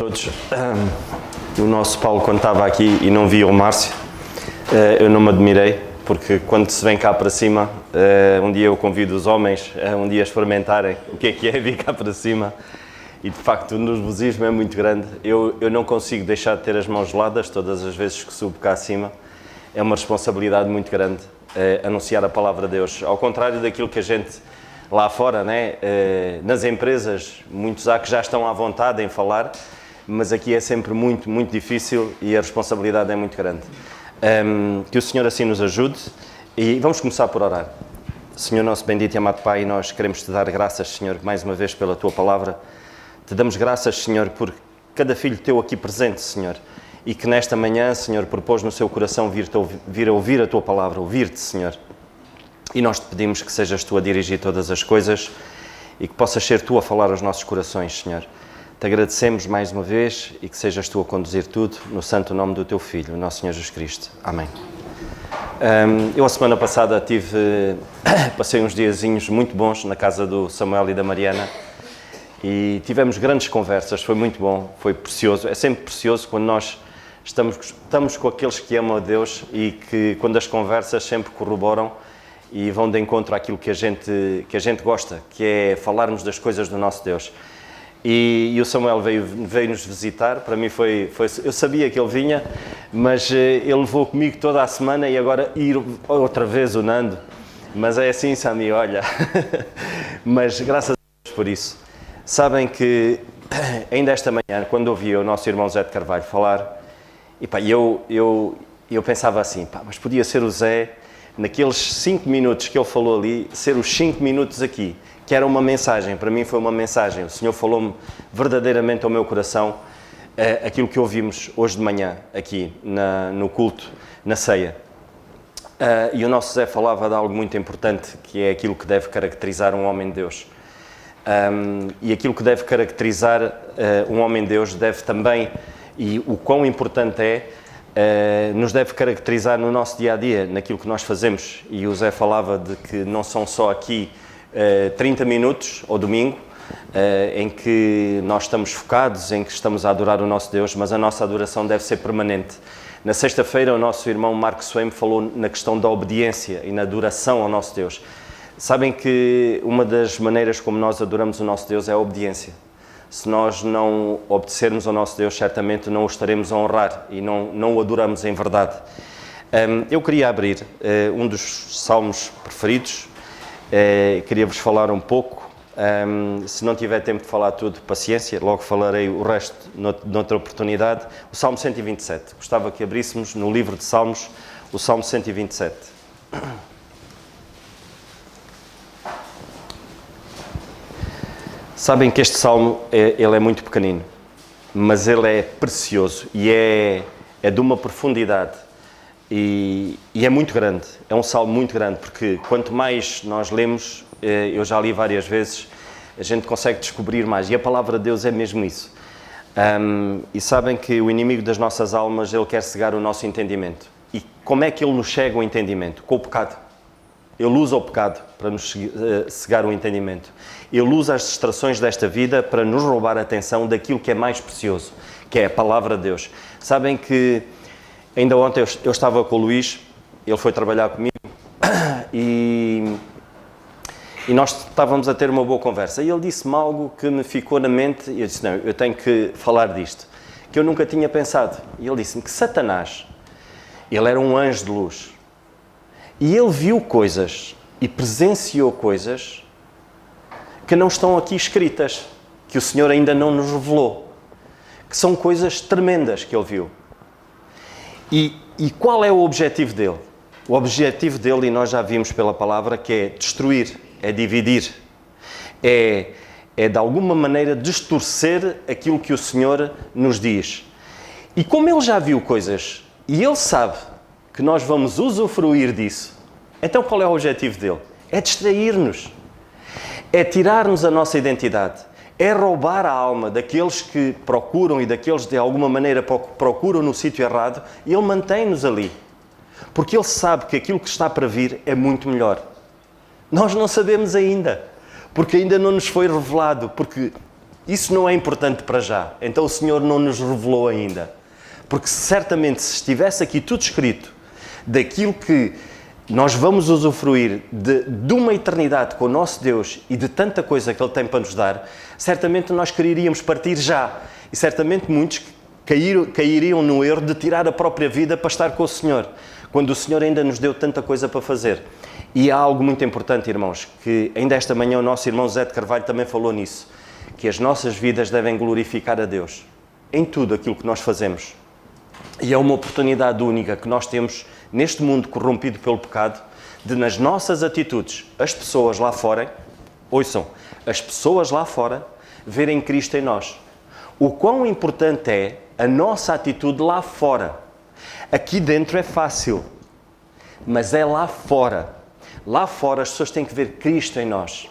todos. O nosso Paulo, quando estava aqui e não via o Márcio, eu não me admirei, porque quando se vem cá para cima, um dia eu convido os homens a um dia experimentarem o que é vir cá para cima, e de facto o nervosismo é muito grande. Eu não consigo deixar de ter as mãos geladas todas as vezes que subo cá acima. É uma responsabilidade muito grande anunciar a palavra de Deus, ao contrário daquilo que a gente lá fora, né? Nas empresas, muitos há que já estão à vontade em falar, mas aqui é sempre muito, muito difícil e a responsabilidade é muito grande. Que o Senhor assim nos ajude e vamos começar por orar. Senhor nosso bendito e amado Pai, nós queremos te dar graças, Senhor, mais uma vez pela tua palavra. Te damos graças, Senhor, por cada filho teu aqui presente, Senhor, e que nesta manhã, Senhor, propôs no seu coração vir a ouvir a tua palavra, ouvir-te, Senhor. E nós te pedimos que sejas tu a dirigir todas as coisas e que possas ser tu a falar aos nossos corações, Senhor. Te agradecemos mais uma vez e que sejas tu a conduzir tudo no santo nome do teu Filho, o nosso Senhor Jesus Cristo. Amém. Eu a semana passada passei uns diazinhos muito bons na casa do Samuel e da Mariana e tivemos grandes conversas, foi muito bom, foi precioso. É sempre precioso quando nós estamos com aqueles que amam a Deus e que quando as conversas sempre corroboram e vão de encontro àquilo que a gente gosta, que é falarmos das coisas do nosso Deus. E o Samuel veio nos visitar, para mim foi eu sabia que ele vinha, mas ele levou comigo toda a semana e agora ir outra vez o Nando, mas é assim, Sami, olha, mas graças a Deus por isso. Sabem que ainda esta manhã, quando ouvi o nosso irmão Zé de Carvalho falar, e pá, eu pensava assim, pá, mas podia ser o Zé, naqueles 5 minutos que ele falou ali, ser os 5 minutos aqui, que era uma mensagem, para mim foi uma mensagem. O Senhor falou-me verdadeiramente ao meu coração aquilo que ouvimos hoje de manhã aqui no culto, na ceia. E o nosso Zé falava de algo muito importante, que é aquilo que deve caracterizar um homem de Deus. E aquilo que deve caracterizar um homem de Deus deve também, e o quão importante nos deve caracterizar no nosso dia-a-dia, naquilo que nós fazemos. E o Zé falava de que não são só aqui 30 minutos ao domingo, em que nós estamos focados, em que estamos a adorar o nosso Deus, mas a nossa adoração deve ser permanente. Na sexta-feira, o nosso irmão Marco Swaim falou na questão da obediência e na adoração ao nosso Deus. Sabem que uma das maneiras como nós adoramos o nosso Deus é a obediência. Se nós não obedecermos ao nosso Deus, certamente não o estaremos a honrar e não o adoramos em verdade. Eu queria abrir um dos salmos preferidos, queria-vos falar um pouco. Se não tiver tempo de falar tudo, paciência, logo falarei o resto noutra oportunidade. O Salmo 127. Gostava que abríssemos no livro de Salmos, o Salmo 127. Sabem que este salmo ele é muito pequenino, mas ele é precioso e é de uma profundidade e é muito grande. É um salmo muito grande, porque quanto mais nós lemos, eu já li várias vezes, a gente consegue descobrir mais. E a palavra de Deus é mesmo isso. E sabem que o inimigo das nossas almas, ele quer cegar o nosso entendimento. E como é que ele nos cega o entendimento? Com o pecado. Ele usa o pecado para nos cegar o entendimento. Ele usa as distrações desta vida para nos roubar a atenção daquilo que é mais precioso, que é a palavra de Deus. Sabem que ainda ontem eu estava com o Luís, ele foi trabalhar comigo e nós estávamos a ter uma boa conversa. E ele disse-me algo que me ficou na mente e eu disse, não, eu tenho que falar disto, que eu nunca tinha pensado. E ele disse-me que Satanás, ele era um anjo de luz. E ele viu coisas e presenciou coisas que não estão aqui escritas, que o Senhor ainda não nos revelou, que são coisas tremendas que ele viu. E qual é o objetivo dele? O objetivo dele, e nós já vimos pela palavra, que é destruir, é dividir, é de alguma maneira distorcer aquilo que o Senhor nos diz. E como ele já viu coisas e ele sabe que nós vamos usufruir disso, então qual é o objetivo dele? É distrair-nos, é tirar-nos a nossa identidade, é roubar a alma daqueles que procuram e daqueles que de alguma maneira procuram no sítio errado, e ele mantém-nos ali, porque ele sabe que aquilo que está para vir é muito melhor. Nós não sabemos ainda, porque ainda não nos foi revelado, porque Isso não é importante para já. Então o Senhor não nos revelou ainda. Porque certamente se estivesse aqui tudo escrito daquilo que nós vamos usufruir de uma eternidade com o nosso Deus e de tanta coisa que Ele tem para nos dar, certamente nós quereríamos partir já. E certamente muitos cairiam no erro de tirar a própria vida para estar com o Senhor, quando o Senhor ainda nos deu tanta coisa para fazer. E há algo muito importante, irmãos, que ainda esta manhã o nosso irmão Zé de Carvalho também falou nisso, que as nossas vidas devem glorificar a Deus em tudo aquilo que nós fazemos. E é uma oportunidade única que nós temos neste mundo corrompido pelo pecado, de nas nossas atitudes, as pessoas lá fora, ouçam, as pessoas lá fora verem Cristo em nós. O quão importante é a nossa atitude lá fora. Aqui dentro é fácil, mas é lá fora. Lá fora as pessoas têm que ver Cristo em nós.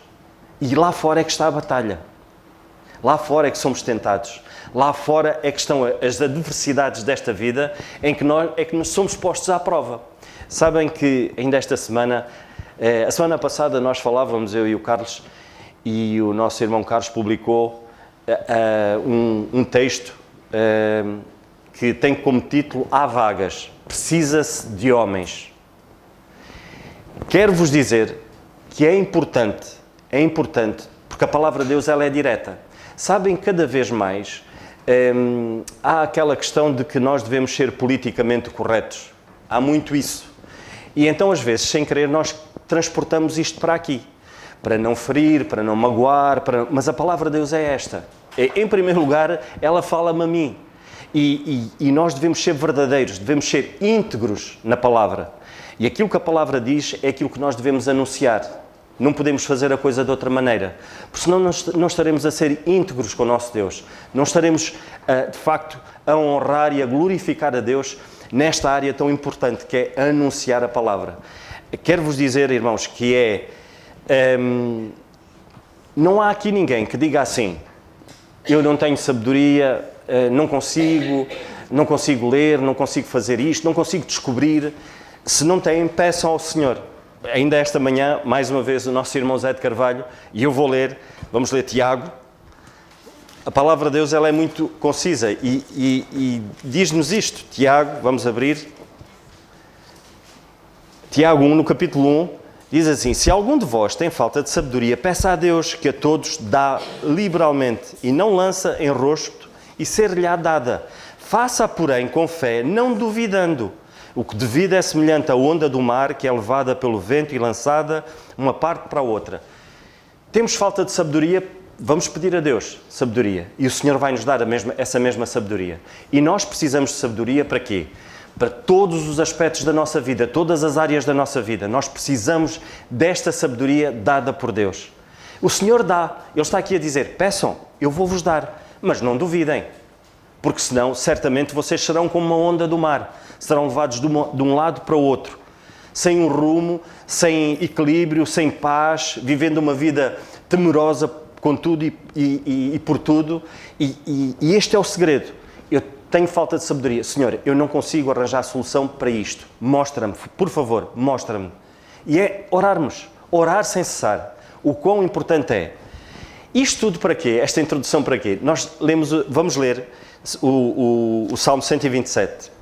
E lá fora é que está a batalha. Lá fora é que somos tentados. Lá fora é que estão as adversidades desta vida em que nós somos postos à prova. Sabem que ainda esta semana, a semana passada nós falávamos, eu e o Carlos, e o nosso irmão Carlos publicou um texto que tem como título Há vagas, precisa-se de homens. Quero vos dizer que é importante, porque a palavra de Deus ela é direta. Sabem, cada vez mais há aquela questão de que nós devemos ser politicamente corretos. Há muito isso. E então, às vezes, sem querer, nós transportamos isto para aqui. Para não ferir, para não magoar, mas a palavra de Deus é esta. Em primeiro lugar, ela fala-me a mim. E nós devemos ser verdadeiros, devemos ser íntegros na palavra. E aquilo que a palavra diz é aquilo que nós devemos anunciar. Não podemos fazer a coisa de outra maneira, porque senão não estaremos a ser íntegros com o nosso Deus. Não estaremos, de facto, a honrar e a glorificar a Deus nesta área tão importante que é anunciar a palavra. Quero-vos dizer, irmãos, que não há aqui ninguém que diga assim: eu não tenho sabedoria, não consigo ler, não consigo fazer isto, não consigo descobrir. Se não têm, peçam ao Senhor. Ainda esta manhã, mais uma vez, o nosso irmão Zé de Carvalho, e eu vamos ler Tiago. A palavra de Deus ela é muito concisa e diz-nos isto. Tiago, vamos abrir. Tiago 1, no capítulo 1, diz assim: se algum de vós tem falta de sabedoria, peça a Deus, que a todos dá liberalmente, e não lança em rosto, e ser-lhe-á dada. Faça, porém, com fé, não duvidando. O que duvida é semelhante à onda do mar, que é levada pelo vento e lançada uma parte para a outra. Temos falta de sabedoria, vamos pedir a Deus sabedoria. E o Senhor vai nos dar essa mesma sabedoria. E nós precisamos de sabedoria para quê? Para todos os aspectos da nossa vida, todas as áreas da nossa vida. Nós precisamos desta sabedoria dada por Deus. O Senhor dá. Ele está aqui a dizer: peçam, eu vou-vos dar. Mas não duvidem. Porque senão, certamente, vocês serão como uma onda do mar. Serão levados de um lado para o outro, sem um rumo, sem equilíbrio, sem paz, vivendo uma vida temerosa com tudo e por tudo. E este é o segredo. Eu tenho falta de sabedoria. Senhor, eu não consigo arranjar solução para isto. Mostra-me, por favor, mostra-me. E é orarmos, orar sem cessar. O quão importante é. Isto tudo para quê? Esta introdução para quê? Vamos ler o Salmo 127.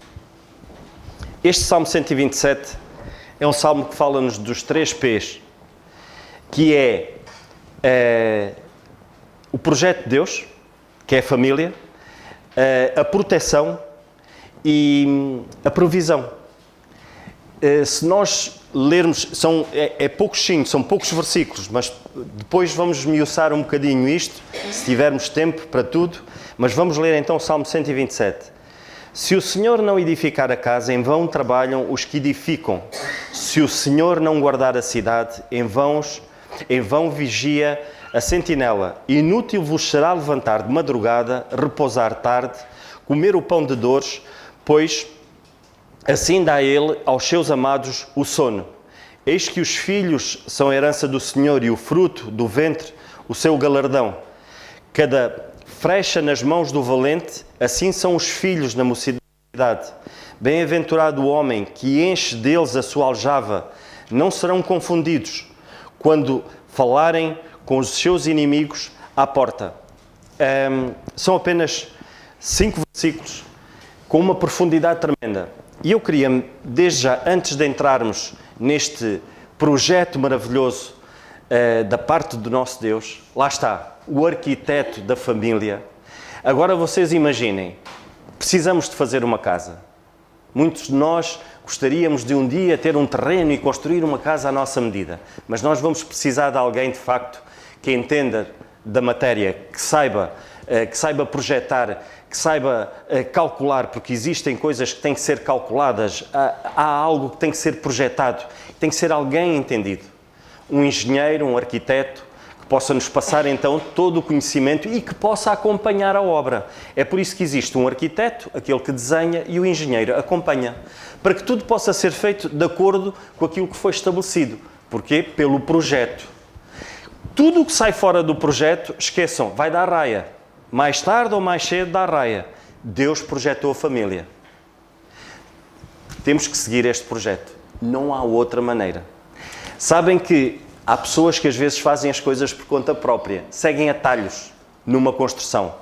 Este Salmo 127 é um salmo que fala-nos dos 3 P's, que é o projeto de Deus, que é a família, a proteção e a provisão. Se nós lermos, são poucos versículos, mas depois vamos esmiuçar um bocadinho isto, se tivermos tempo para tudo, mas vamos ler então o Salmo 127. Se o Senhor não edificar a casa, em vão trabalham os que edificam. Se o Senhor não guardar a cidade, em vão vigia a sentinela. Inútil vos será levantar de madrugada, repousar tarde, comer o pão de dores, pois assim dá Ele aos seus amados o sono. Eis que os filhos são a herança do Senhor e o fruto do ventre, o seu galardão. Cada frecha nas mãos do valente, assim são os filhos na mocidade. Bem-aventurado o homem que enche deles a sua aljava, não serão confundidos quando falarem com os seus inimigos à porta. São apenas 5 versículos com uma profundidade tremenda. E eu queria, desde já, antes de entrarmos neste projeto maravilhoso da parte do nosso Deus, lá está, o arquiteto da família. Agora vocês imaginem, precisamos de fazer uma casa. Muitos de nós gostaríamos de um dia ter um terreno e construir uma casa à nossa medida. Mas nós vamos precisar de alguém, de facto, que entenda da matéria, que saiba projetar, que saiba calcular, porque existem coisas que têm que ser calculadas, há algo que tem que ser projetado, tem que ser alguém entendido. Um engenheiro, um arquiteto, que possa nos passar então todo o conhecimento e que possa acompanhar a obra. É por isso que existe um arquiteto, aquele que desenha, e o engenheiro acompanha, para que tudo possa ser feito de acordo com aquilo que foi estabelecido. Porquê? Pelo projeto. Tudo o que sai fora do projeto, esqueçam, vai dar raia. Mais tarde ou mais cedo dá raia. Deus projetou a família. Temos que seguir este projeto. Não há outra maneira. Sabem que há pessoas que às vezes fazem as coisas por conta própria, seguem atalhos numa construção.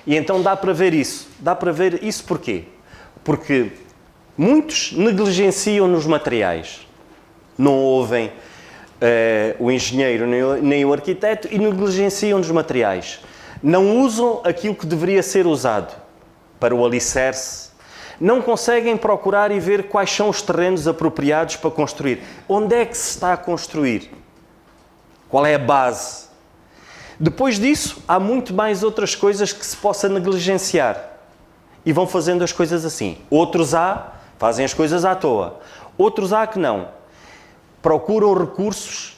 E então dá para ver isso. Dá para ver isso porquê? Porque muitos negligenciam nos materiais. Não ouvem o engenheiro nem o arquiteto e negligenciam nos materiais. Não usam aquilo que deveria ser usado para o alicerce. Não conseguem procurar e ver quais são os terrenos apropriados para construir. Onde é que se está a construir? Qual é a base? Depois disso, há muito mais outras coisas que se possa negligenciar. E vão fazendo as coisas assim. Outros fazem as coisas à toa. Outros que não. Procuram recursos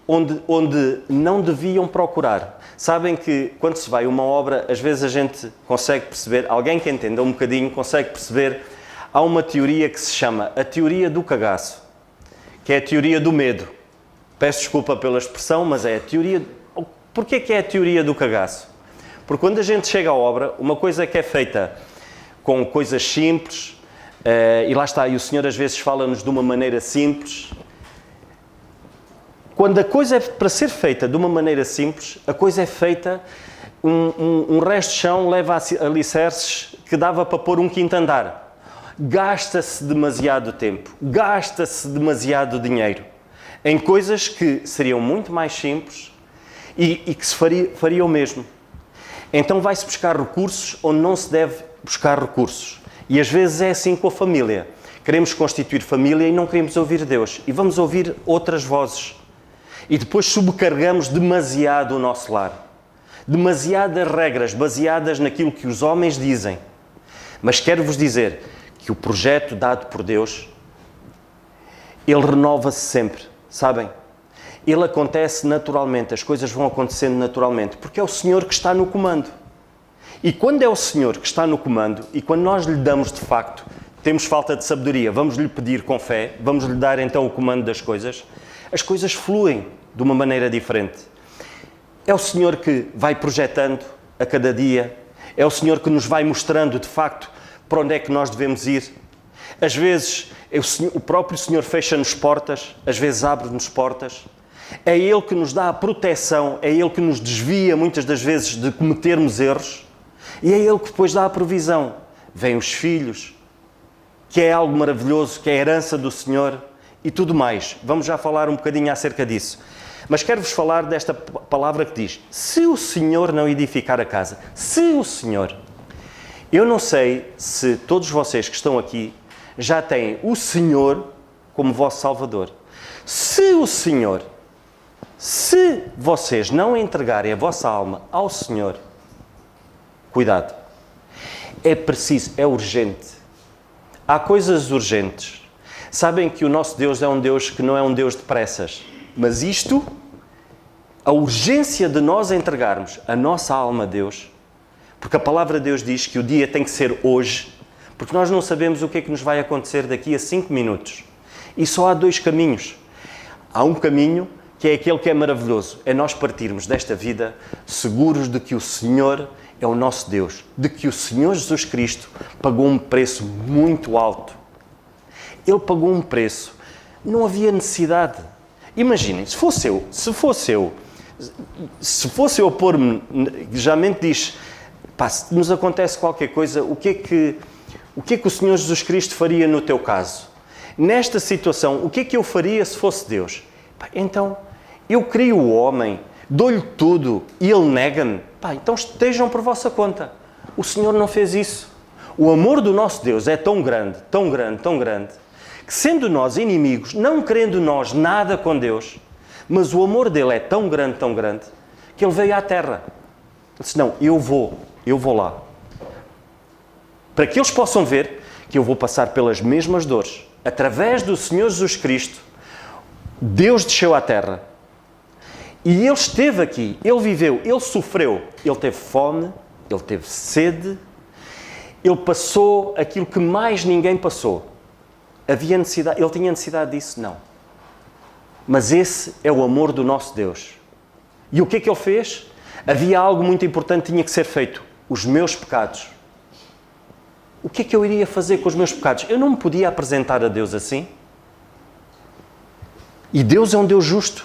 onde não deviam procurar. Sabem que quando se vai a uma obra, às vezes a gente consegue perceber, alguém que entenda um bocadinho consegue perceber, há uma teoria que se chama a teoria do cagaço, que é a teoria do medo. Peço desculpa pela expressão, mas é a teoria... Porquê que é a teoria do cagaço? Porque quando a gente chega à obra, uma coisa que é feita com coisas simples, e lá está, e o Senhor às vezes fala-nos de uma maneira simples. Quando a coisa é para ser feita de uma maneira simples, a coisa é feita, um resto de chão leva alicerces que dava para pôr um quinto andar. Gasta-se demasiado tempo, gasta-se demasiado dinheiro em coisas que seriam muito mais simples e que se faria o mesmo. Então vai-se buscar recursos onde não se deve buscar recursos. E às vezes é assim com a família. Queremos constituir família e não queremos ouvir Deus. E vamos ouvir outras vozes. E depois sobrecarregamos demasiado o nosso lar. Demasiadas regras baseadas naquilo que os homens dizem. Mas quero-vos dizer que o projeto dado por Deus, ele renova-se sempre, sabem? Ele acontece naturalmente, as coisas vão acontecendo naturalmente, porque é o Senhor que está no comando. E quando é o Senhor que está no comando, e quando nós lhe damos de facto, temos falta de sabedoria, vamos lhe pedir com fé, vamos lhe dar então o comando das coisas, as coisas fluem de uma maneira diferente. É o Senhor que vai projetando a cada dia, é o Senhor que nos vai mostrando de facto para onde é que nós devemos ir. Às vezes o próprio Senhor fecha-nos portas, às vezes abre-nos portas. É Ele que nos dá a proteção, é Ele que nos desvia muitas das vezes de cometermos erros e é Ele que depois dá a provisão. Vêm os filhos, que é algo maravilhoso, que é a herança do Senhor e tudo mais. Vamos já falar um bocadinho acerca disso. Mas quero-vos falar desta palavra que diz: se o Senhor não edificar a casa, se o Senhor... Eu não sei se todos vocês que estão aqui já têm o Senhor como vosso Salvador. Se o Senhor, se vocês não entregarem a vossa alma ao Senhor, cuidado, é preciso, é urgente. Há coisas urgentes. Sabem que o nosso Deus é um Deus que não é um Deus de pressas. Mas isto, a urgência de nós entregarmos a nossa alma a Deus, porque a palavra de Deus diz que o dia tem que ser hoje, porque nós não sabemos o que é que nos vai acontecer daqui a 5 minutos. E só há 2 caminhos. Há um caminho que é aquele que é maravilhoso, é nós partirmos desta vida seguros de que o Senhor é o nosso Deus, de que o Senhor Jesus Cristo pagou um preço muito alto. Ele pagou um preço, não havia necessidade. Imaginem, se fosse eu Se fosse eu pôr-me, geralmente diz, pá, se nos acontece qualquer coisa, o que é que o Senhor Jesus Cristo faria no teu caso? Nesta situação, o que é que eu faria se fosse Deus? Pá, então, eu crio o homem, dou-lhe tudo e ele nega-me. Pá, então estejam por vossa conta. O Senhor não fez isso. O amor do nosso Deus é tão grande, tão grande, tão grande, que sendo nós inimigos, não querendo nós nada com Deus, mas o amor dele é tão grande, que ele veio à terra. Ele disse, não, eu vou lá. Para que eles possam ver que eu vou passar pelas mesmas dores. Através do Senhor Jesus Cristo, Deus desceu à terra. E ele esteve aqui, ele viveu, ele sofreu. Ele teve fome, ele teve sede, ele passou aquilo que mais ninguém passou. Havia necessidade, ele tinha necessidade disso? Não. Mas esse é o amor do nosso Deus. E o que é que ele fez? Havia algo muito importante que tinha que ser feito. Os meus pecados. O que é que eu iria fazer com os meus pecados? Eu não me podia apresentar a Deus assim. E Deus é um Deus justo.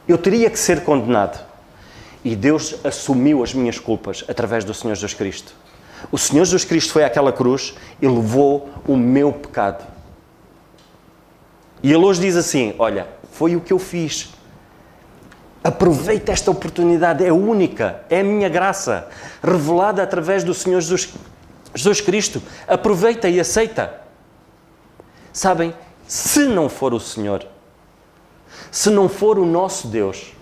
Eu teria que ser condenado. E Deus assumiu as minhas culpas através do Senhor Jesus Cristo. O Senhor Jesus Cristo foi àquela cruz e levou o meu pecado. E ele hoje diz assim, olha, foi o que eu fiz. Aproveita esta oportunidade, é única, é a minha graça, revelada através do Senhor Jesus Cristo. Aproveita e aceita. Sabem, se não for o Senhor, se não for o nosso Deus,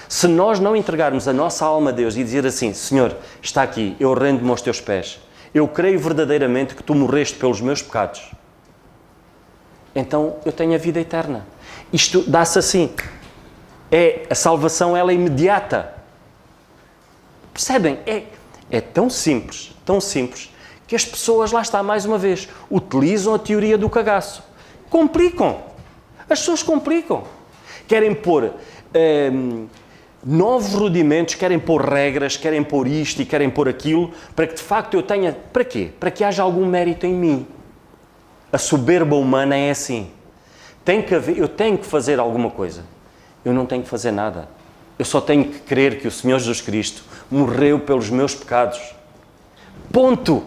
se nós não entregarmos a nossa alma a Deus e dizer assim, Senhor, está aqui, eu rendo-me aos teus pés, eu creio verdadeiramente que tu morreste pelos meus pecados, então eu tenho a vida eterna. Isto dá-se assim. A salvação, ela é imediata. Percebem? É tão simples, que as pessoas, lá está mais uma vez, utilizam a teoria do cagaço. Complicam. As pessoas complicam. Querem pôr novos rudimentos, querem pôr regras, querem pôr isto e querem pôr aquilo, para que de facto eu tenha... Para quê? Para que haja algum mérito em mim. A soberba humana é assim. Eu tenho que fazer alguma coisa. Eu não tenho que fazer nada. Eu só tenho que crer que o Senhor Jesus Cristo morreu pelos meus pecados. Ponto!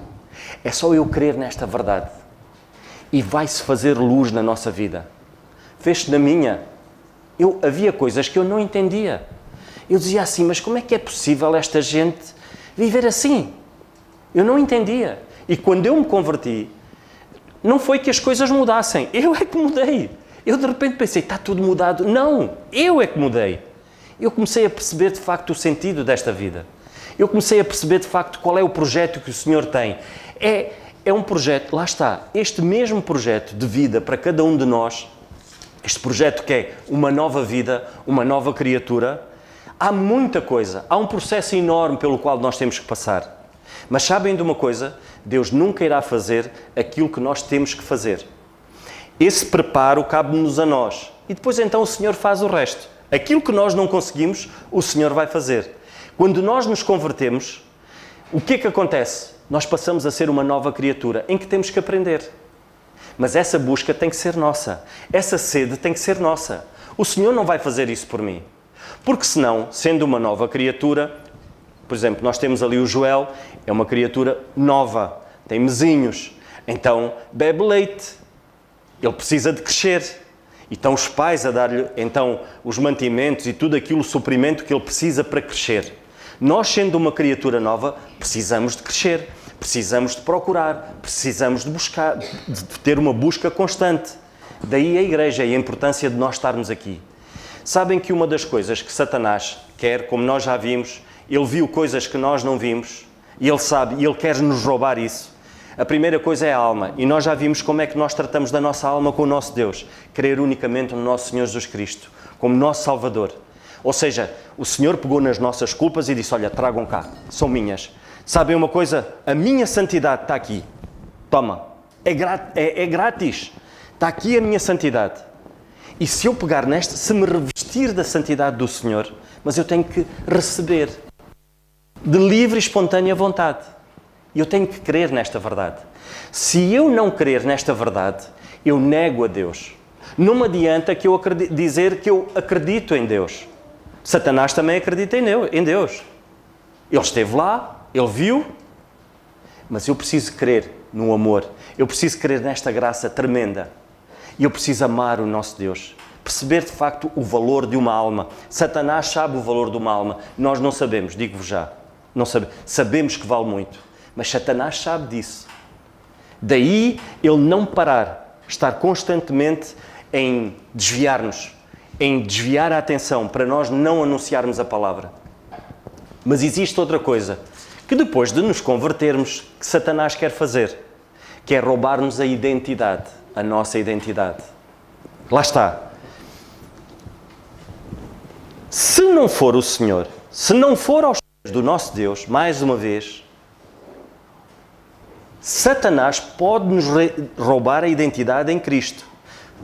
É só eu crer nesta verdade. E vai-se fazer luz na nossa vida. Fez-se na minha. Havia coisas que eu não entendia. Eu dizia assim, mas como é que é possível esta gente viver assim? Eu não entendia. E quando eu me converti, não foi que as coisas mudassem. Eu é que mudei. Eu de repente pensei, está tudo mudado. Não, eu é que mudei. Eu comecei a perceber de facto o sentido desta vida. Eu comecei a perceber de facto qual é o projeto que o Senhor tem. É um projeto, lá está, este mesmo projeto de vida para cada um de nós, este projeto que é uma nova vida, uma nova criatura, há muita coisa, há um processo enorme pelo qual nós temos que passar. Mas sabem de uma coisa? Deus nunca irá fazer aquilo que nós temos que fazer. Esse preparo cabe-nos a nós. E depois então o Senhor faz o resto. Aquilo que nós não conseguimos, o Senhor vai fazer. Quando nós nos convertemos, o que é que acontece? Nós passamos a ser uma nova criatura em que temos que aprender. Mas essa busca tem que ser nossa. Essa sede tem que ser nossa. O Senhor não vai fazer isso por mim. Porque senão, sendo uma nova criatura, por exemplo, nós temos ali o Joel, é uma criatura nova, tem mesinhos, então bebe leite, ele precisa de crescer. E estão os pais a dar-lhe então os mantimentos e tudo aquilo, o suprimento que ele precisa para crescer. Nós, sendo uma criatura nova, precisamos de crescer, precisamos de procurar, precisamos de buscar, de ter uma busca constante. Daí a igreja e a importância de nós estarmos aqui. Sabem que uma das coisas que Satanás quer, como nós já vimos, ele viu coisas que nós não vimos, e ele sabe, e ele quer nos roubar isso. A primeira coisa é a alma, e nós já vimos como é que nós tratamos da nossa alma com o nosso Deus. Crer unicamente no nosso Senhor Jesus Cristo, como nosso Salvador. Ou seja, o Senhor pegou nas nossas culpas e disse, olha, tragam cá, são minhas. Sabem uma coisa? A minha santidade está aqui. Toma, é grátis. Está aqui a minha santidade. E se eu pegar nesta, se me revestir da santidade do Senhor, mas eu tenho que receber de livre e espontânea vontade. E eu tenho que crer nesta verdade. Se eu não crer nesta verdade, eu nego a Deus. Não me adianta que eu dizer que eu acredito em Deus. Satanás também acredita em Deus. Ele esteve lá, ele viu, mas eu preciso crer no amor. Eu preciso crer nesta graça tremenda. E eu preciso amar o nosso Deus. Perceber de facto o valor de uma alma. Satanás sabe o valor de uma alma. Nós não sabemos, digo-vos já. Não sabemos que vale muito. Mas Satanás sabe disso. Daí ele não parar, estar constantemente em desviar-nos, em desviar a atenção para nós não anunciarmos a palavra. Mas existe outra coisa, que depois de nos convertermos, que Satanás quer fazer, que é roubar-nos a identidade, a nossa identidade. Lá está. Se não for o Senhor, se não for aos pés do nosso Deus, mais uma vez, Satanás pode nos roubar a identidade em Cristo,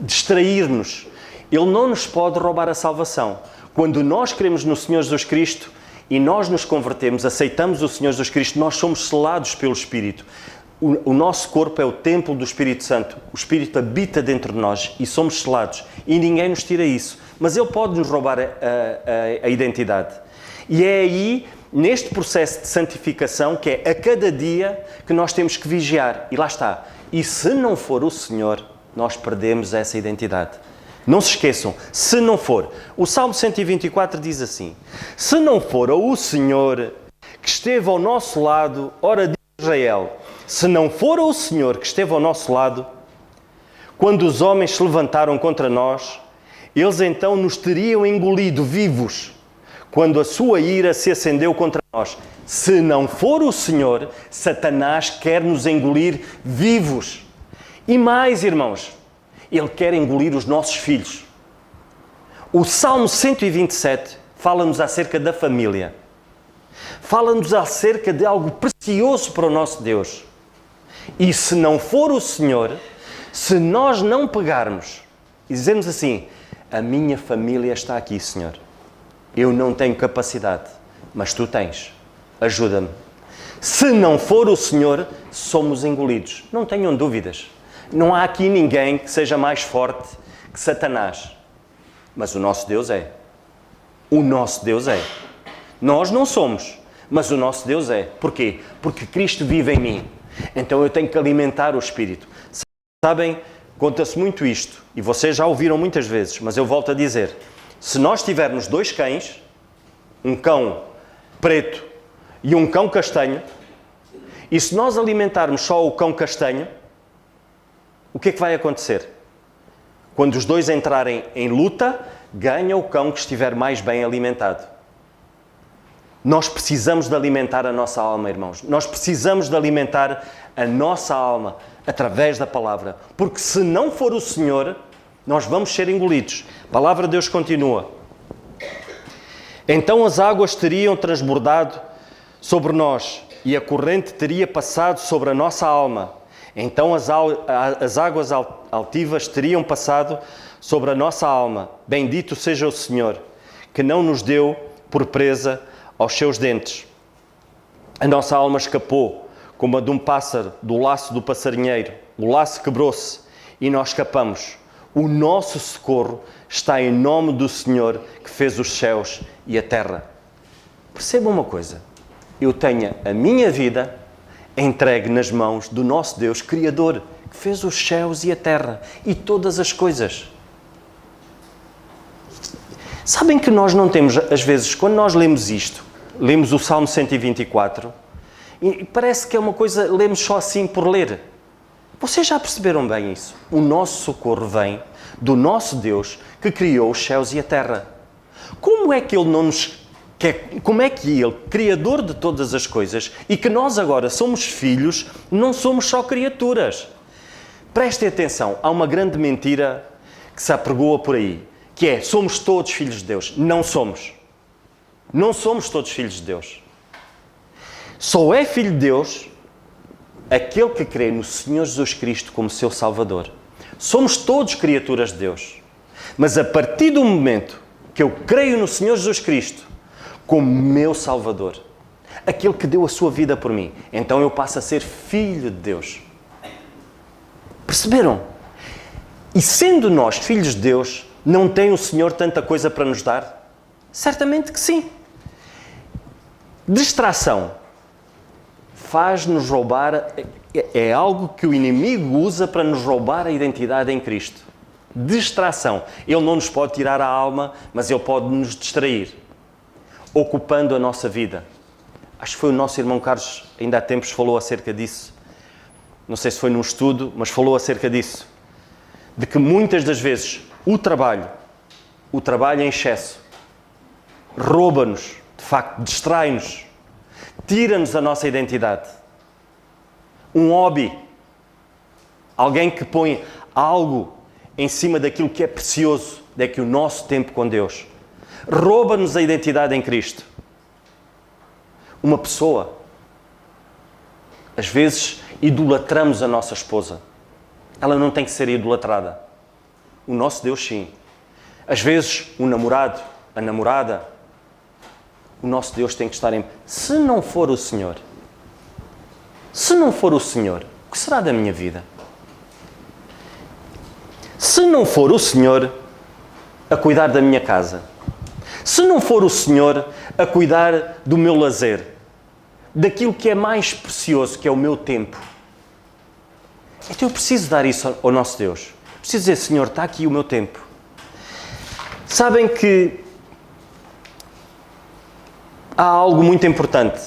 distrair-nos. Ele não nos pode roubar a salvação. Quando nós cremos no Senhor Jesus Cristo e nós nos convertemos, aceitamos o Senhor Jesus Cristo, nós somos selados pelo Espírito. O nosso corpo é o templo do Espírito Santo. O Espírito habita dentro de nós e somos selados. E ninguém nos tira isso. Mas Ele pode nos roubar a identidade. E é aí, neste processo de santificação, que é a cada dia que nós temos que vigiar. E lá está. E se não for o Senhor, nós perdemos essa identidade. Não se esqueçam, se não for. O Salmo 124 diz assim: se não for o Senhor que esteve ao nosso lado, ora de Israel, se não for o Senhor que esteve ao nosso lado, quando os homens se levantaram contra nós, eles então nos teriam engolido vivos, quando a sua ira se acendeu contra nós. Se não for o Senhor, Satanás quer nos engolir vivos. E mais, irmãos, ele quer engolir os nossos filhos. O Salmo 127 fala-nos acerca da família. Fala-nos acerca de algo precioso para o nosso Deus. E se não for o Senhor, se nós não pegarmos e dizermos assim: a minha família está aqui, Senhor. Eu não tenho capacidade, mas Tu tens. Ajuda-me. Se não for o Senhor, somos engolidos. Não tenham dúvidas. Não há aqui ninguém que seja mais forte que Satanás. Mas o nosso Deus é. O nosso Deus é. Nós não somos, mas o nosso Deus é. Porquê? Porque Cristo vive em mim. Então eu tenho que alimentar o Espírito. Sabem, conta-se muito isto, e vocês já ouviram muitas vezes, mas eu volto a dizer: se nós tivermos dois cães, um cão preto e um cão castanho, e se nós alimentarmos só o cão castanho, o que é que vai acontecer? Quando os dois entrarem em luta, ganha o cão que estiver mais bem alimentado. Nós precisamos de alimentar a nossa alma, irmãos. Nós precisamos de alimentar a nossa alma através da palavra. Porque se não for o Senhor, nós vamos ser engolidos. A palavra de Deus continua. Então as águas teriam transbordado sobre nós e a corrente teria passado sobre a nossa alma. Então as águas altivas teriam passado sobre a nossa alma. Bendito seja o Senhor, que não nos deu por presa aos seus dentes. A nossa alma escapou, como a de um pássaro, do laço do passarinheiro. O laço quebrou-se e nós escapamos. O nosso socorro está em nome do Senhor, que fez os céus e a terra. Perceba uma coisa. Eu tenho a minha vida entregue nas mãos do nosso Deus Criador, que fez os céus e a terra e todas as coisas. Sabem que nós não temos, às vezes, quando nós lemos isto, lemos o Salmo 124, e parece que é uma coisa, lemos só assim por ler. Vocês já perceberam bem isso? O nosso socorro vem do nosso Deus que criou os céus e a terra. Como é que Ele não nos quer, como é que Ele, Criador de todas as coisas, e que nós agora somos filhos, não somos só criaturas? Prestem atenção, há uma grande mentira que se apregoa por aí, que é: somos todos filhos de Deus. Não somos. Não somos todos filhos de Deus. Só é filho de Deus aquele que crê no Senhor Jesus Cristo como seu Salvador. Somos todos criaturas de Deus. Mas a partir do momento que eu creio no Senhor Jesus Cristo como meu Salvador, aquele que deu a sua vida por mim, então eu passo a ser filho de Deus. Perceberam? E sendo nós filhos de Deus, não tem o Senhor tanta coisa para nos dar? Certamente que sim. Distração faz-nos roubar, é algo que o inimigo usa para nos roubar a identidade em Cristo. Distração. Ele não nos pode tirar a alma, mas ele pode nos distrair, ocupando a nossa vida. Acho que foi o nosso irmão Carlos, ainda há tempos, falou acerca disso. Não sei se foi num estudo, mas falou acerca disso. De que muitas das vezes o trabalho em excesso, rouba-nos, de facto, distrai-nos, tira-nos a nossa identidade. Um hobby, alguém que põe algo em cima daquilo que é precioso, é que o nosso tempo com Deus, rouba-nos a identidade em Cristo. Uma pessoa, às vezes idolatramos a nossa esposa. Ela não tem que ser idolatrada. O nosso Deus, sim. Às vezes, o namorado, a namorada, o nosso Deus tem que estar em... Se não for o Senhor, o que será da minha vida? Se não for o Senhor a cuidar da minha casa, se não for o Senhor a cuidar do meu lazer, daquilo que é mais precioso, que é o meu tempo, então eu preciso dar isso ao nosso Deus. Preciso dizer, Senhor, está aqui o meu tempo. Sabem que há algo muito importante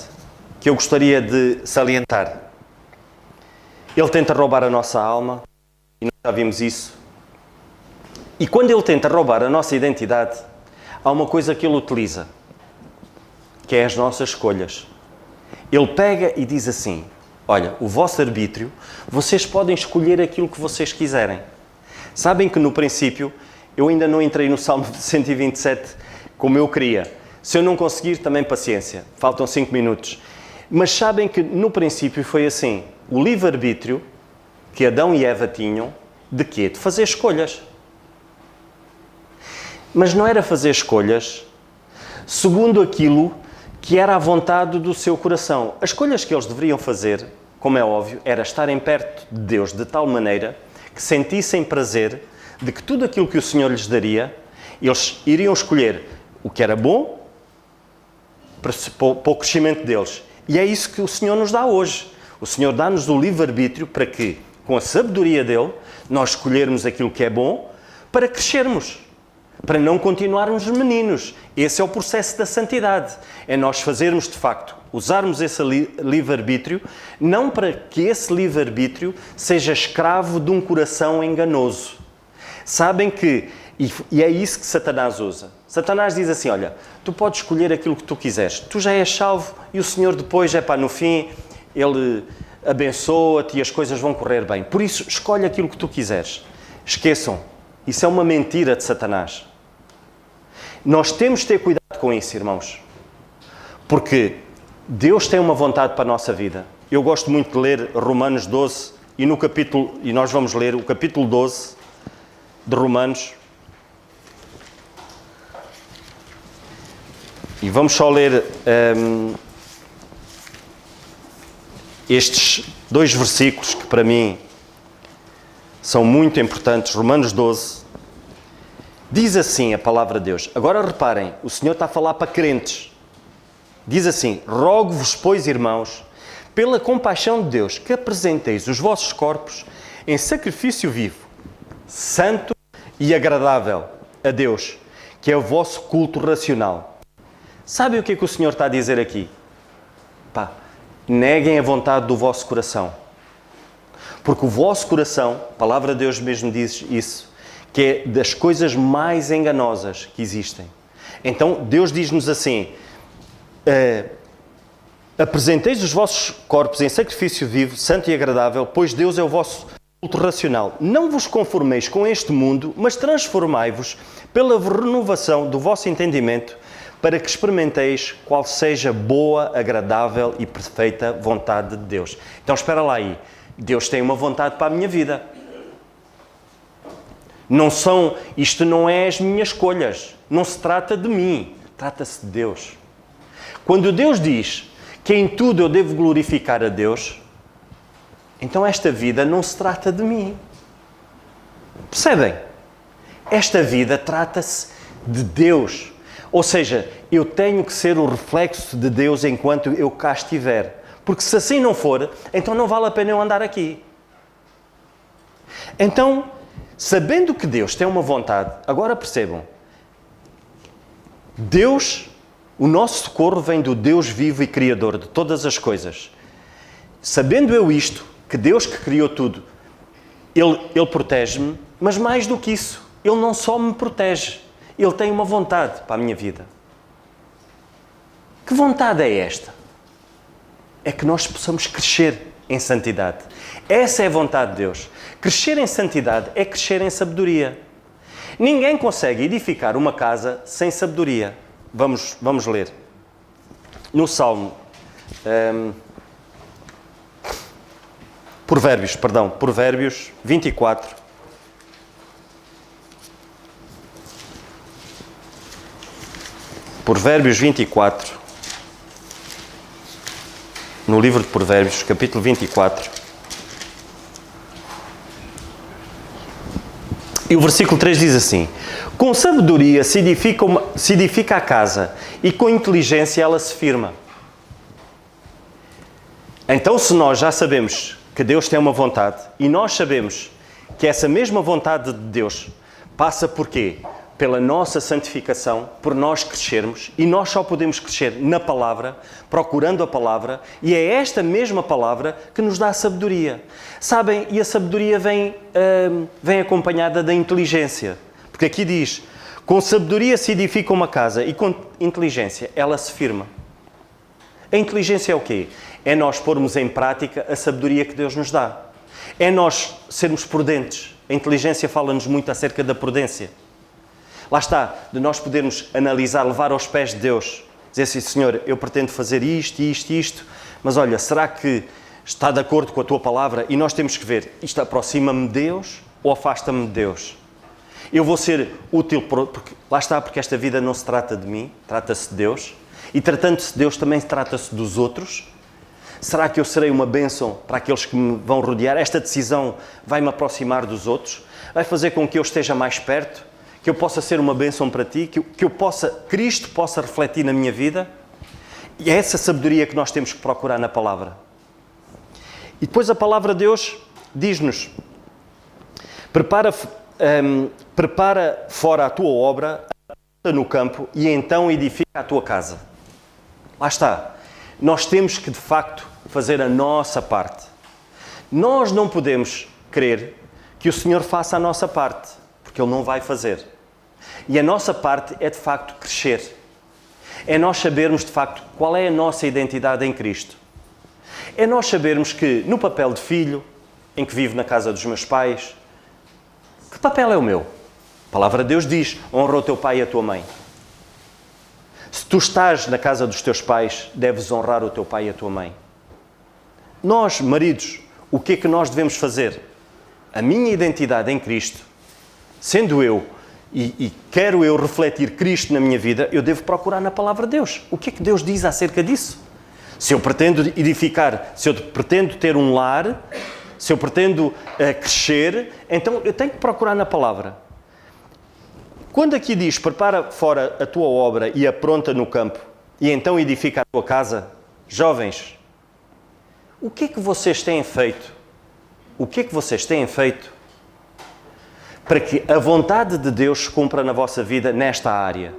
que eu gostaria de salientar. Ele tenta roubar a nossa alma, e nós já vimos isso. E quando ele tenta roubar a nossa identidade, há uma coisa que ele utiliza, que é as nossas escolhas. Ele pega e diz assim, olha, o vosso arbítrio, vocês podem escolher aquilo que vocês quiserem. Sabem que no princípio, eu ainda não entrei no Salmo 127 como eu queria. Se eu não conseguir, também paciência. Faltam 5 minutos. Mas sabem que no princípio foi assim. O livre-arbítrio que Adão e Eva tinham, de quê? De fazer escolhas. Mas não era fazer escolhas segundo aquilo que era a vontade do seu coração. As escolhas que eles deveriam fazer, como é óbvio, era estarem perto de Deus de tal maneira que sentissem prazer de que tudo aquilo que o Senhor lhes daria, eles iriam escolher o que era bom para o crescimento deles. E é isso que o Senhor nos dá hoje. O Senhor dá-nos o livre-arbítrio para que, com a sabedoria dele, nós escolhermos aquilo que é bom para crescermos, para não continuarmos meninos. Esse é o processo da santidade. É nós fazermos, de facto, usarmos esse livre-arbítrio, não para que esse livre-arbítrio seja escravo de um coração enganoso. Sabem que, e é isso que Satanás usa. Satanás diz assim, olha, tu podes escolher aquilo que tu quiseres. Tu já és salvo e o Senhor depois, no fim, Ele abençoa-te e as coisas vão correr bem. Por isso, escolhe aquilo que tu quiseres. Esqueçam, isso é uma mentira de Satanás. Nós temos de ter cuidado com isso, irmãos. Porque Deus tem uma vontade para a nossa vida. Eu gosto muito de ler Romanos 12 e nós vamos ler o capítulo 12 de Romanos. E vamos só ler estes 2 versículos que para mim são muito importantes. Romanos 12. Diz assim a palavra de Deus. Agora reparem, o Senhor está a falar para crentes. Diz assim, rogo-vos, pois, irmãos, pela compaixão de Deus, que apresenteis os vossos corpos em sacrifício vivo, santo e agradável a Deus, que é o vosso culto racional. Sabem o que é que o Senhor está a dizer aqui? Neguem a vontade do vosso coração. Porque o vosso coração, a palavra de Deus mesmo diz isso, que é das coisas mais enganosas que existem. Então, Deus diz-nos assim, apresenteis os vossos corpos em sacrifício vivo, santo e agradável, pois Deus é o vosso culto racional. Não vos conformeis com este mundo, mas transformai-vos pela renovação do vosso entendimento, para que experimenteis qual seja boa, agradável e perfeita vontade de Deus. Então espera lá aí. Deus tem uma vontade para a minha vida. Isto não é as minhas escolhas. Não se trata de mim. Trata-se de Deus. Quando Deus diz que em tudo eu devo glorificar a Deus, então esta vida não se trata de mim. Percebem? Esta vida trata-se de Deus. Ou seja, eu tenho que ser o reflexo de Deus enquanto eu cá estiver. Porque se assim não for, então não vale a pena eu andar aqui. Então, sabendo que Deus tem uma vontade, agora percebam, Deus, o nosso socorro vem do Deus vivo e Criador de todas as coisas. Sabendo eu isto, que Deus que criou tudo, Ele protege-me, mas mais do que isso, Ele não só me protege, Ele tem uma vontade para a minha vida. Que vontade é esta? É que nós possamos crescer em santidade. Essa é a vontade de Deus. Crescer em santidade é crescer em sabedoria. Ninguém consegue edificar uma casa sem sabedoria. Vamos ler. No Salmo... Provérbios 24. Provérbios 24. No livro de Provérbios, capítulo 24. E o versículo 3 diz assim: com sabedoria se edifica a casa, e com inteligência ela se firma. Então, se nós já sabemos que Deus tem uma vontade, e nós sabemos que essa mesma vontade de Deus passa por quê? Pela nossa santificação, por nós crescermos, e nós só podemos crescer na palavra, procurando a palavra, e é esta mesma palavra que nos dá a sabedoria. Sabem, e a sabedoria vem acompanhada da inteligência, porque aqui diz, com sabedoria se edifica uma casa, e com inteligência ela se firma. A inteligência é o quê? É nós pormos em prática a sabedoria que Deus nos dá. É nós sermos prudentes. A inteligência fala-nos muito acerca da prudência. Lá está, de nós podermos analisar, levar aos pés de Deus. Dizer assim, Senhor, eu pretendo fazer isto, mas olha, será que está de acordo com a Tua palavra? E nós temos que ver, isto aproxima-me de Deus ou afasta-me de Deus? Eu vou ser útil, porque lá está, porque esta vida não se trata de mim, trata-se de Deus. E tratando-se de Deus também trata-se dos outros. Será que eu serei uma bênção para aqueles que me vão rodear? Esta decisão vai-me aproximar dos outros? Vai fazer com que eu esteja mais perto? Que eu possa ser uma bênção para ti? Que Cristo possa refletir na minha vida? E é essa sabedoria que nós temos que procurar na palavra. E depois a palavra de Deus diz-nos: prepara fora a tua obra, no campo, e então edifica a tua casa. Lá está. Nós temos que, de facto, fazer a nossa parte. Nós não podemos querer que o Senhor faça a nossa parte, porque Ele não vai fazer. E a nossa parte é, de facto, crescer. É nós sabermos, de facto, qual é a nossa identidade em Cristo. É nós sabermos que, no papel de filho, em que vivo na casa dos meus pais, que papel é o meu? A palavra de Deus diz, honra o teu pai e a tua mãe. Se tu estás na casa dos teus pais, deves honrar o teu pai e a tua mãe. Nós, maridos, o que é que nós devemos fazer? A minha identidade em Cristo, sendo eu, e quero eu refletir Cristo na minha vida, eu devo procurar na palavra de Deus. O que é que Deus diz acerca disso? Se eu pretendo edificar, se eu pretendo ter um lar, se eu pretendo crescer, então eu tenho que procurar na palavra. Quando aqui diz, prepara fora a tua obra e apronta no campo, e então edifica a tua casa, jovens, o que é que vocês têm feito? O que é que vocês têm feito para que a vontade de Deus se cumpra na vossa vida nesta área?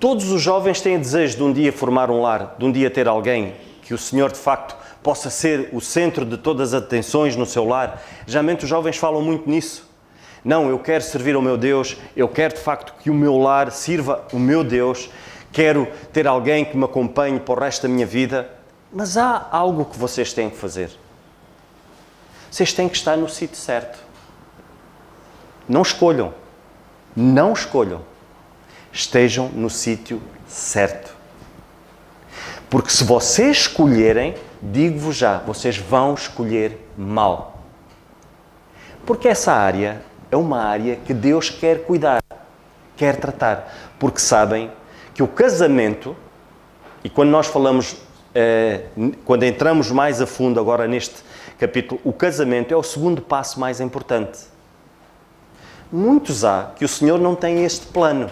Todos os jovens têm desejo de um dia formar um lar, de um dia ter alguém que o Senhor, de facto, possa ser o centro de todas as atenções no seu lar. Geralmente os jovens falam muito nisso. Não, eu quero servir ao meu Deus, eu quero de facto que o meu lar sirva o meu Deus, quero ter alguém que me acompanhe para o resto da minha vida. Mas há algo que vocês têm que fazer. Vocês têm que estar no sítio certo. Não escolham. Não escolham. Estejam no sítio certo. Porque se vocês escolherem, digo-vos já, vocês vão escolher mal. Porque essa área é uma área que Deus quer cuidar, quer tratar. Porque sabem que o casamento, e quando nós falamos, quando entramos mais a fundo agora neste capítulo, o casamento é o segundo passo mais importante. Muitos há que o Senhor não tem este plano.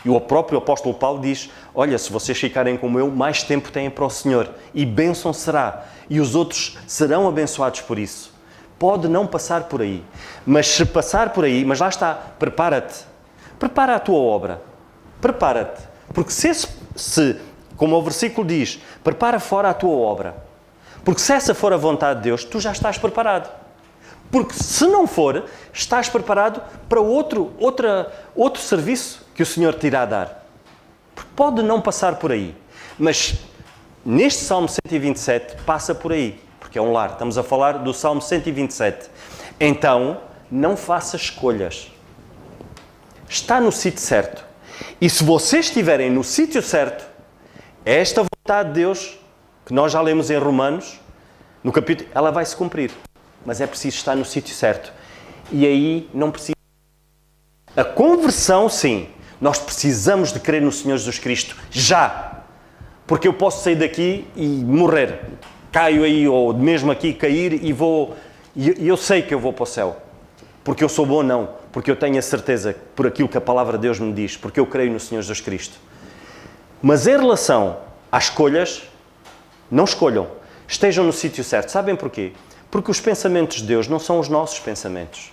E o próprio apóstolo Paulo diz, olha, se vocês ficarem como eu, mais tempo têm para o Senhor. E bênção será. E os outros serão abençoados por isso. Pode não passar por aí. Mas se passar por aí, mas lá está, prepara-te. Prepara a tua obra. Prepara-te. Porque se, como o versículo diz, prepara fora a tua obra. Porque se essa for a vontade de Deus, tu já estás preparado. Porque se não for, estás preparado para outro serviço que o Senhor te irá dar. Porque pode não passar por aí. Mas neste Salmo 127 passa por aí. Porque é um lar. Estamos a falar do Salmo 127. Então, não faça escolhas. Está no sítio certo. E se vocês estiverem no sítio certo, é esta vontade de Deus, que nós já lemos em Romanos, no capítulo, ela vai se cumprir. Mas é preciso estar no sítio certo. E aí não precisa. A conversão, sim. Nós precisamos de crer no Senhor Jesus Cristo. Já. Porque eu posso sair daqui e morrer. Caio aí, ou mesmo aqui cair e vou... E eu sei que eu vou para o céu. Porque eu sou bom, não. Porque eu tenho a certeza por aquilo que a palavra de Deus me diz. Porque eu creio no Senhor Jesus Cristo. Mas em relação às escolhas, não escolham. Estejam no sítio certo. Sabem porquê? Porque os pensamentos de Deus não são os nossos pensamentos.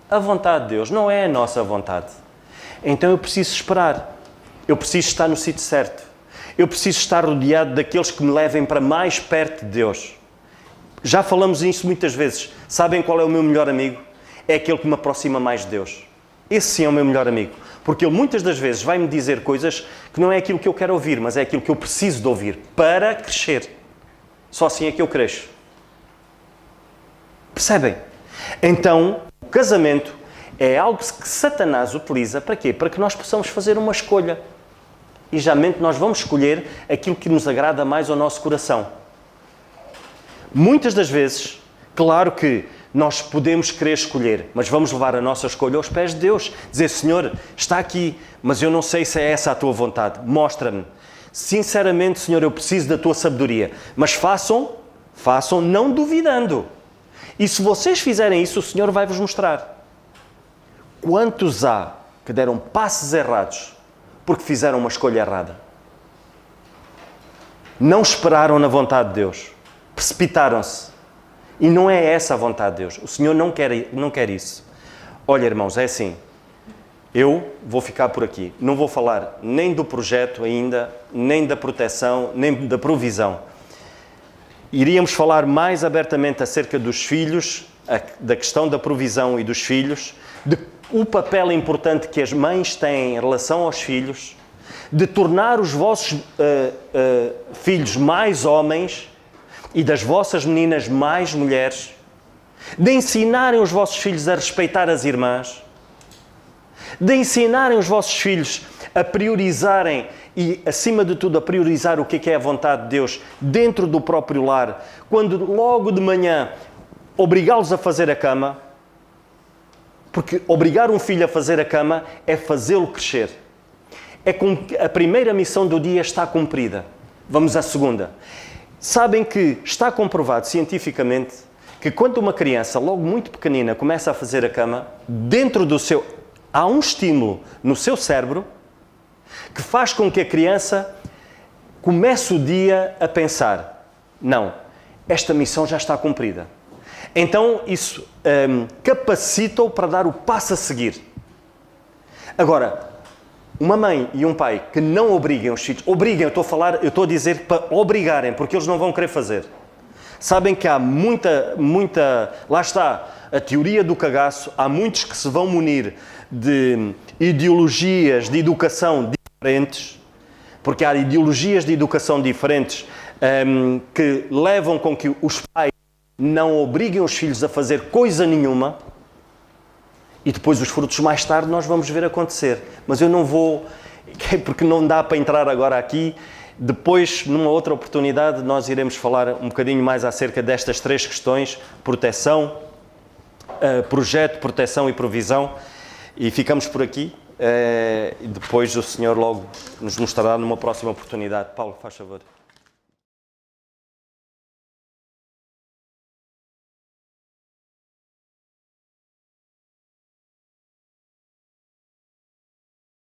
A vontade de Deus não é a nossa vontade. Então eu preciso esperar. Eu preciso estar no sítio certo. Eu preciso estar rodeado daqueles que me levem para mais perto de Deus. Já falamos nisso muitas vezes. Sabem qual é o meu melhor amigo? É aquele que me aproxima mais de Deus. Esse sim é o meu melhor amigo. Porque ele muitas das vezes vai-me dizer coisas que não é aquilo que eu quero ouvir, mas é aquilo que eu preciso de ouvir para crescer. Só assim é que eu cresço. Percebem? Então, o casamento é algo que Satanás utiliza para quê? Para que nós possamos fazer uma escolha. E geralmente nós vamos escolher aquilo que nos agrada mais ao nosso coração. Muitas das vezes, claro que nós podemos querer escolher, mas vamos levar a nossa escolha aos pés de Deus. Dizer, Senhor, está aqui, mas eu não sei se é essa a tua vontade. Mostra-me. Sinceramente, Senhor, eu preciso da tua sabedoria. Mas façam não duvidando. E se vocês fizerem isso, o Senhor vai vos mostrar. Quantos há que deram passos errados porque fizeram uma escolha errada? Não esperaram na vontade de Deus. Precipitaram-se. E não é essa a vontade de Deus. O Senhor não quer isso. Olha, irmãos, é assim. Eu vou ficar por aqui. Não vou falar nem do projeto ainda, nem da proteção, nem da provisão. Iríamos falar mais abertamente acerca dos filhos, da questão da provisão e dos filhos, o papel importante que as mães têm em relação aos filhos, de tornar os vossos filhos mais homens e das vossas meninas mais mulheres, de ensinarem os vossos filhos a respeitar as irmãs, de ensinarem os vossos filhos a priorizarem e, acima de tudo, a priorizar o que é a vontade de Deus dentro do próprio lar, quando logo de manhã obrigá-los a fazer a cama, porque obrigar um filho a fazer a cama é fazê-lo crescer. É com que a primeira missão do dia está cumprida. Vamos à segunda. Sabem que está comprovado cientificamente que quando uma criança, logo muito pequenina, começa a fazer a cama, há um estímulo no seu cérebro que faz com que a criança comece o dia a pensar, não, esta missão já está cumprida. Então isso capacita-o para dar o passo a seguir. Agora, uma mãe e um pai que não obriguem os filhos, eu estou a dizer para obrigarem, porque eles não vão querer fazer. Sabem que há muita, lá está, a teoria do cagaço, há muitos que se vão munir de ideologias de educação diferentes, porque há ideologias de educação diferentes que levam com que os pais não obriguem os filhos a fazer coisa nenhuma, e depois os frutos mais tarde nós vamos ver acontecer. Mas eu não vou, porque não dá para entrar agora aqui. Depois, numa outra oportunidade, nós iremos falar um bocadinho mais acerca destas três questões: proteção, projeto, proteção e provisão. E ficamos por aqui. E depois o Senhor logo nos mostrará numa próxima oportunidade. Paulo, faz favor.